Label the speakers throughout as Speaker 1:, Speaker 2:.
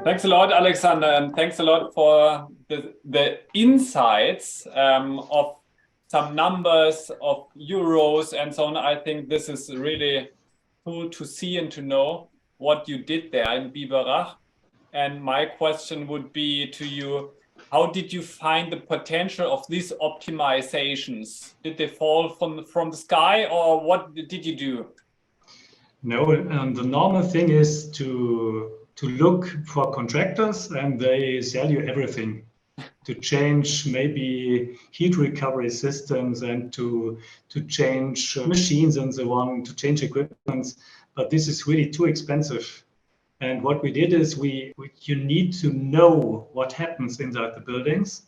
Speaker 1: Thanks a lot, Alexander, and thanks a lot for the insights of some numbers of euros and so on. I think this is really cool to see and to know what you did there in Biberach. And my question would be to you, how did you find the potential of these optimizations? Did they fall from the sky, or what did you do?
Speaker 2: No, the normal thing is to look for contractors, and they sell you everything to change maybe heat recovery systems and to change machines and so on, to change equipment. But this is really too expensive. And what we did is you need to know what happens inside the buildings.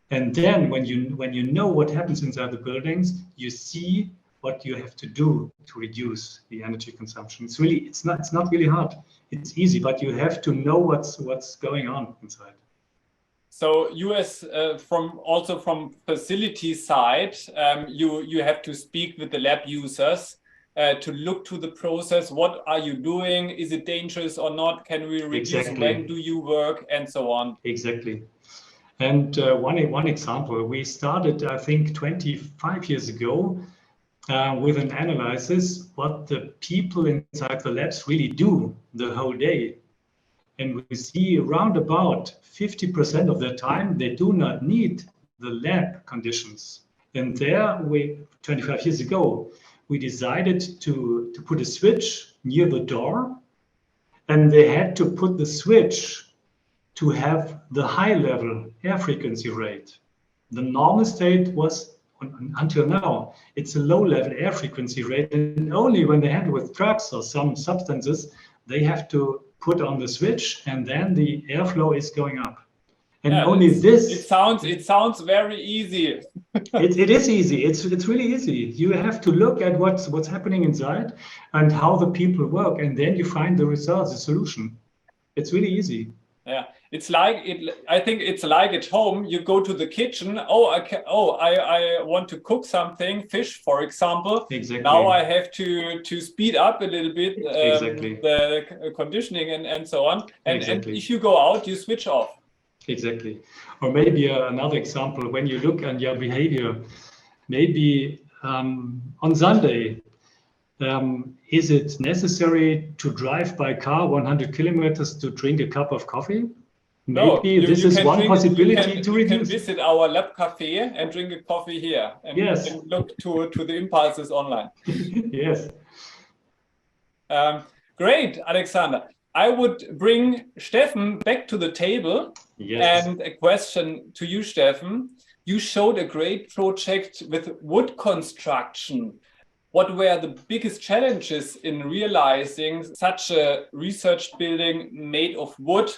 Speaker 2: And then when you know what happens inside the buildings, you see what you have to do to reduce the energy consumption. It's not really hard. It's easy, but you have to know what's going on inside.
Speaker 1: So you from facility side, you have to speak with the lab users to look to the process. What are you doing? Is it dangerous or not? Can we reduce?
Speaker 2: Exactly.
Speaker 1: When do you work, and so on?
Speaker 2: Exactly. And one example, we started, I think, 25 years ago with an analysis what the people inside the labs really do the whole day. And we see around about 50% of the time they do not need the lab conditions. And there, 25 years ago, we decided to put a switch near the door, and they had to put the switch to have the high level air frequency rate. The normal state was, until now, it's a low level air frequency rate, and only when they handle with drugs or some substances, they have to put on the switch, and then the airflow is going up. And yeah, only this.
Speaker 1: It sounds very easy.
Speaker 2: It is easy. It's really easy. You have to look at what's happening inside and how the people work, and then you find the results, the solution. It's really easy.
Speaker 1: Yeah, I think it's like at home. You go to the kitchen. I want to cook something, fish, for example.
Speaker 2: Exactly.
Speaker 1: Now I have to speed up a little bit
Speaker 2: exactly.
Speaker 1: the conditioning and so on. And if you go out, you switch off.
Speaker 2: Exactly. Or maybe another example, when you look at your behavior, maybe on Sunday, is it necessary to drive by car 100 kilometers to drink a cup of coffee? Maybe this is one possibility to reduce.
Speaker 1: You can visit our lab cafe and drink a coffee here, and
Speaker 2: yes.
Speaker 1: Look to the impulses online.
Speaker 2: Yes.
Speaker 1: Great, Alexander. I would bring Steffen back to the table.
Speaker 2: Yes.
Speaker 1: And a question to you, Steffen. You showed a great project with wood construction. What were the biggest challenges in realizing such a research building made of wood?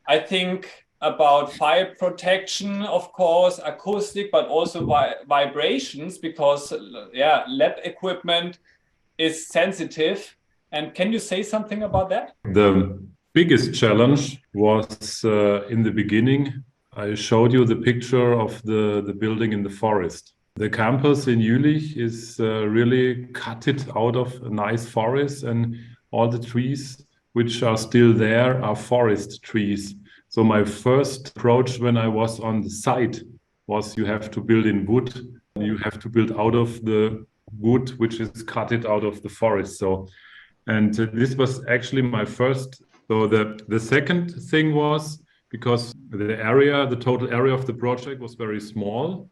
Speaker 1: I think about fire protection, of course, acoustic, but also vibrations, because lab equipment is sensitive. And can you say something about that?
Speaker 3: The biggest challenge was in the beginning. I showed you the picture of the building in the forest. The campus in Jülich is really cut out of a nice forest, and all the trees which are still there are forest trees. So my first approach when I was on the site was you have to build in wood. You have to build out of the wood which is cut out of the forest. And this was actually my first. So the second thing was because the total area of the project was very small,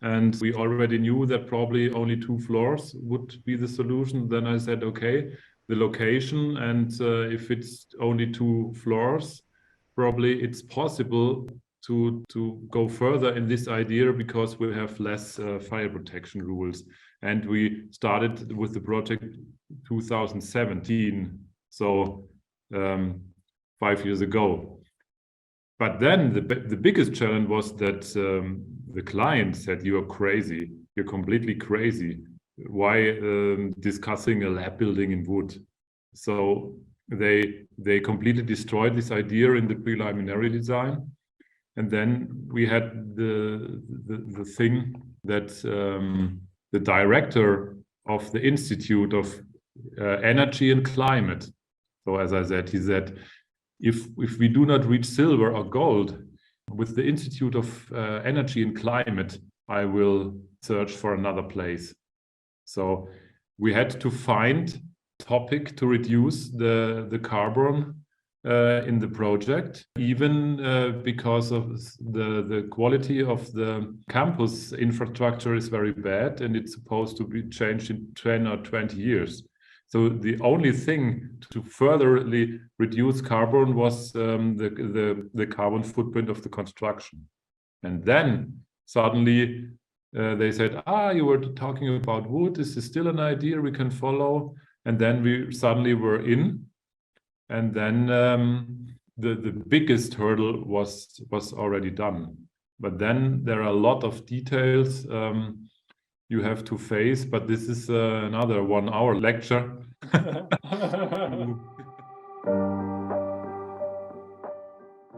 Speaker 3: and we already knew that probably only 2 floors would be the solution. Then I said, okay, the location, and if it's only 2 floors, probably it's possible to go further in this idea because we have less fire protection rules. And we started with the project 2017, so 5 years ago. But then the biggest challenge was that the client said, "You are crazy. You're completely crazy. Why discussing a lab building in wood?" So they completely destroyed this idea in the preliminary design. And then we had the thing that the director of the Institute of Energy and Climate, so as I said, he said, if we do not reach silver or gold, with the Institute of Energy and Climate, I will search for another place. So we had to find a topic to reduce the carbon in the project, even because of the quality of the campus infrastructure is very bad, and it's supposed to be changed in 10 or 20 years. So the only thing to furtherly reduce carbon was the carbon footprint of the construction. And then suddenly they said, you were talking about wood. Is this still an idea we can follow? And then we suddenly were in. And then the biggest hurdle was already done. But then there are a lot of details you have to face, but this is another 1 hour lecture.